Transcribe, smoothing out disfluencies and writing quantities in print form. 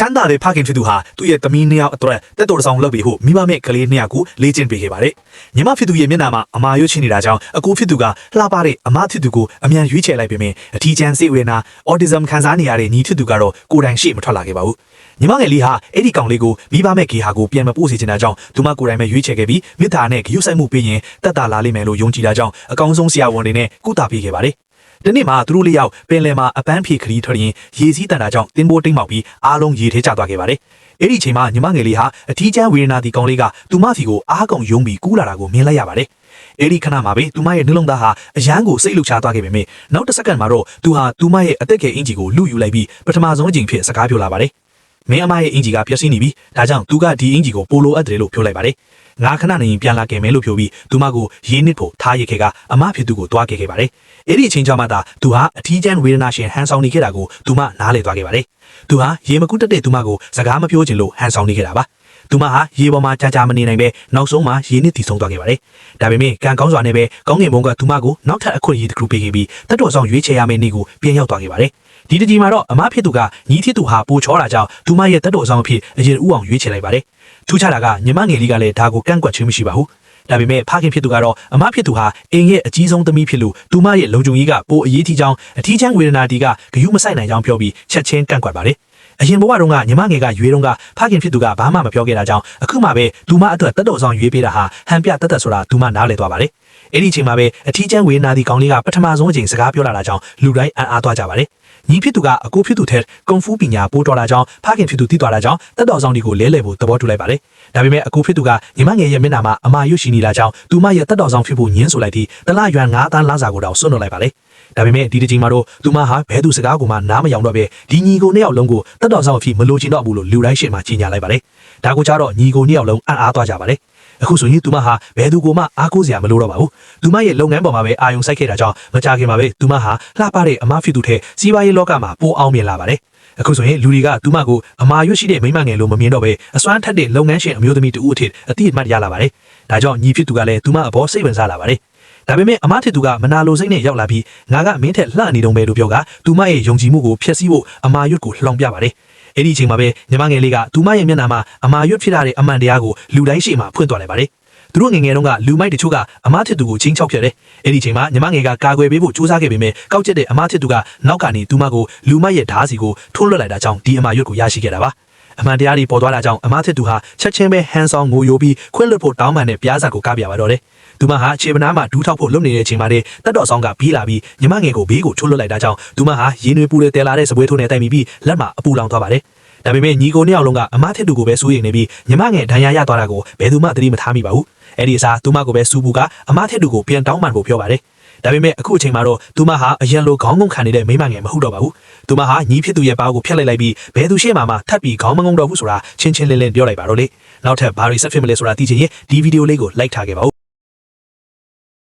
မ်းသာတဲ့ဖခင်ဖြစ်သူဟာသူ့ရဲ့သမီးနှစ်ယောက်အတွက်တက်တော်ဆောင်လုပ်ပြီးဖို့မိဘမဲ့ကလေးနှစ်ယောက်ကိုလေ့ကျင့်ပေးခဲ့ပါတယ်။ညီမဖြစ်သူရဲ့မျက်နှာမှာအမာရွှေ့ချနေတာကြောင့်အကိုဖြစ်သူကလှပတဲ့အမဖြစ်သူကိုအမြန်ရွေးချယ်လိုက်ပေမဲ့အထီးကျန်စိတ်ဝေဒနာအော်တီဇမ်ခံစားနေရတဲ့ညီဖြစ်သူကတော့ကိုယ်တိုင်ရှေ့မထွက်လာခဲ့ပါဘူး။ညီမငယ်လေးဟာအဲ့ဒီကောင်လေးကိုမိဘမဲ့ကေဟာကိုပြန်မပို့စေချင်တာကြောင့်သူမကိုယ်တိုင်ပဲရွေးချယ်ခဲ့ပြီးမေတ္တာနဲ့ဂရုစိုက်မှုပေးရင်တက်တာလာလိမ့်မယ်လို့ယုံကြည်တာကြောင့်အကောင်းဆုံးဆရာဝန်တွေနဲ့ကုသပေးခဲ့ပါတယ်။ဒီနေ့မှာသူတို့လေးယောက်ပင်လယ်မှာအပန်းဖြေခရီးထွက်ရင်ရေစီးတန်တာကြောင့်တင်းပိုးတိမ်မောက်ပြီးအားလုံးရေထဲကျသွားခဲ့ပါတယ်။အဲ့ဒီအချိန်မှာညီမငယ်လေးဟာအထီးကျန်းဝေဒနာတီကောင်လေးကသူမစီကိုအားကုန်ယုံပြီးကူးလာတာကိုမြင်လိုက်ရပါတယ်။အဲ့ဒီခဏမှာပဲသူမရဲ့နှလုံးသားဟာအယမ်းကိုစိတ်လှုပ်ရှားသွားခဲ့ပေမဲ့နောက်တစ်စက္ကန့်မှာတော့သူဟာသူမရဲ့အသက်ငယ်အင်ဂျီကိုလူယူလိုက်ပြီးပထမဆုံးအကြိမ်ဖြစ်စကားပြောလာပါတယ်။မင်းအမရဲ့အင်ဂျီကပျက်စီးနေပြီ။ဒါကြောင့်သူကဒီအင်ဂျီကိုပိုလိုအပ်တယ်လို့ပြောလိုက်ပါတယ်။ငါခဏနေရင်ပြန်လာခဲ့မယ်လို့ပြောပြီးသူမကိုရင်းနစ်ဖို့ထားရခဲ့ကအမဖြစ်သူကိုတွားခဲ့ခဲ့ပါတယ်။အဲ့ဒီအချိန်ကျမှသာသူဟာအထီးကျန်းဝေဒနာရှင်ဟန်ဆောင်နေခဲ့တာကိုသူမနားလည်သွားခဲ့ပါတယ်။သူဟာရေမကူးတက်တဲ့သူမကိုစကားမပြောချင်လို့ဟန်ဆောင်နေခဲ့တာပါ။သူမဟာရေပေါ်မှာကြာမနေနိုင်ပဲနောက်ဆုံးမှာရေနစ်တည်ဆုံးသွားခဲ့ပါတယ်။ဒါပေမဲ့ကံကောင်းစွာနဲ့ပဲကောင်းကင်ဘုံကသူမကိုနောက်ထပ်အခွင့်အရေးတစ်ခုပေးခဲ့ပြီးတတ်တော်ဆောင်ရွေးချယ်ရမယ့်နေ့ကိုပြန်ရောက်သွားခဲ့ပါတယ်။ဒီတကြီးမှာတော့အမဖြစ်သူကညီဖြစ်သူဟာပိုချောတာကြောင့်သူမရဲ့တတ်တော်ဆောင်အဖြစ်အရင်ဦးအောင်ရွေးချယ်လိုက်ပါတယ်။ထူးခြားတာကညီမငယ်လေးကလည်းဒါကိုကန့်ကွက်ခြင်းမရှိပါဘူး။ဒါပေမဲ့ဖခင်ဖြစ်သူကတော့အမဖြစ်သူဟာအိမ်ရဲ့အကြီးဆုံးသမီးဖြစ်လို့သူမရဲ့လုံခြုံရေးကပိုအရေးကြီးကြောင်းအထီးချမ်းဝေဒနာတီကဂရုမစိုက်နိုင်ကြောင်းပြောပြီးချက်ချင်းကန့်ကွက်ပါတယ်။အရင်ဘဝတုန်းကညီမငယ်ကရွေးတုန်းကဖခင်ဖြစ်သူကဘာမှမပြောခဲ့တာကြောင့်အခုမှပဲသူမအတွက်တက်တော်ဆောင်ရွေးပေးတာဟာဟန်ပြတက်ဆိုတာသူမနားလည်သွားပါတယ်။အဲ့ဒီအချိန်မှာပဲအထီးချမ်းဝေဒနာတီကောင်လေးကပထမဆုံးအချိန်စကားပြောလာတာကြောင့်လူတိုင်းအံ့အားသွားကြပါတယ်။ညီဖြစ်သူကအကိုဖြစ်သူထက်ကွန်ဖူးပညာပိုးတော်လာကြောင်းဖခင်ဖြစ်သူသိသွားတာကြောင့်တက်တော်ဆောင်တွေကိုလဲလှယ်ဖို့သဘောတူလိုက်ပါတယ်။ဒါပေမဲ့အကိုဖြစ်သူကညီမငယ်ရဲ့မျက်နှာမှာအမာရွှေ့ရှိနေတာကြောင့်သူမရဲ့တက်တော်ဆောင်ဖြစ်ဖို့ညှင်းဆိုလိုက်ပြီးတလရွမ်9တန်းလစာကိုတောင်စွန့်လွတ်လိုက်ပါလေ။ဒါပေမဲ့ဒီတစ်ချိန်မှာတော့သူမဟာဘဲသူစကားကိုမှနားမယောင်တော့ပဲဒီညီကိုနှစ်ယောက်လုံးကိုတက်တော်ဆောင်အဖြစ်မလိုချင်တော့ဘူးလို့လူတိုင်းရှေ့မှာကြီးညာလိုက်ပါလေ။ဒါကိုကြတော့ညီကိုနှစ်ယောက်လုံးအံ့အားသွားကြပါလေ။အခုဆိုရင်သူမဟာဘဲသူကိုမှအားကိုးစရာမလိုတော့ပါဘူး။သူမရဲ့လုပ်ငန်းပေါ်မှာပဲအာရုံစိုက်ခဲ့တာကြောင့်မကြခင်မှာပဲသူမဟာလှပတဲ့အမဖြစ်သူထဲစီးပွားရေးလောကမှာပိုအောင်မြင်လာပါတယ်။အခုဆိုရင်လူတွေကသူမကိုအမာရွှေ့ရှိတဲ့မိမငယ်လို့မမြင်တော့ပဲအစွမ်းထက်တဲ့လုပ်ငန်းရှင်အမျိုးသမီးတူဦးအထစ်အတိအမှတ်ရလာပါတယ်။ဒါကြောင့်ညီဖြစ်သူကလည်းသူမအပေါ်စိတ်ဝင်စားလာပါတယ်။ဒါပေမဲ့အမဖြစ်သူကမနာလိုစိတ်နဲ့ရောက်လာပြီးငါကမင်းထက်လှနေတုံးပဲလို့ပြောကသူမရဲ့ယုံကြည်မှုကိုဖျက်ဆီးဖို့အမာရွတ်ကိုလှောင်ပြပါတယ်။အဲ့ဒီအချိန်မှာပဲညီမငယ်လေးကသူမရဲ့မျက်နှာမှာအမာရွတ်ဖြစ်လာတဲ့အမှန်တရားကိုလူတိုင်းရှေ့မှာဖွင့်သွားလိုက်ပါတယ်။သူတို့ငယ်ငယ်တုန်းကလူမိုက်တချို့ကအမထစ်သူကိုချင်းချောက်ခဲ့တယ်။အဲ့ဒီချိန်မှာညီမငယ်ကကာကွယ်ပေးဖို့ကြိုးစားခဲ့ပေမဲ့ကောက်ကျက်တဲ့အမထစ်သူကနောက်ကနေသူမကိုလူမိုက်ရဲ့ဓာတ်စီကိုထွန်းလွှတ်လိုက်တာကြောင့်ဒီအမရွတ်ကိုရရှိခဲ့တာပါ။အမှန်တရားတွေပေါ်သွားတာကြောင့်အမထစ်သူဟာချက်ချင်းပဲဟန်ဆောင်ငိုယိုပြီးခွင့်လွှတ်ဖို့တောင်းပန်တဲ့ပြားစာကိုကပြပါတော့တယ်။သူမဟာခြေပနားမှာဒူးထောက်ဖို့လုပ်နေတဲ့အချိန်မှာတည်းတက်တော်ဆောင်ကပြီးလာပြီးညီမငယ်ကိုဘေးကိုထွန်းလွှတ်လိုက်တာကြောင့်သူမဟာရင်းနှွေးပူတဲ့တဲလာတဲ့စပွဲထိုးနဲ့တိုက်မိပြီးလက်မှာအပူလောင်သွားပါတယ်။ဒါပေမဲ့ညီကိုနှစ်ယောက်လုံးကအမထစ်သူကိုပဲစိုးရိမ်နေပြီးညီမငယ်ဒဏ်ရာရသွားတာကိုဘယ်သူမှသတိမထားမိပါဘူး။အဲ့ဒီအစားသူမကိုပဲစူပူကအမထစ်သူကိုပြန်တောင်းပန်ဖို့ပြောပါတယ်။ဒါပေမဲ့အခုအချိန်မှာတော့သူမဟာအရန်လိုခေါင်းငုံခံနေတဲ့မိမငယ်မဟုတ်တော့ပါဘူး။သူမဟာညီဖြစ်သူရဲ့ပါးကိုဖျက်လိုက်ပြီးဘယ်သူရှေ့မှာမှထပ်ပြီးခေါင်းမငုံတော့ဘူးဆိုတာချင်းချင်းလင်းလင်းပြောလိုက်ပါတော့လေ။နောက်ထပ်ဘာတွေဆက်ဖြစ်မလဲဆိုတာသိချင်ရင်ဒီဗီဒီယိုလေးကို like ထားခဲ့ပါဦး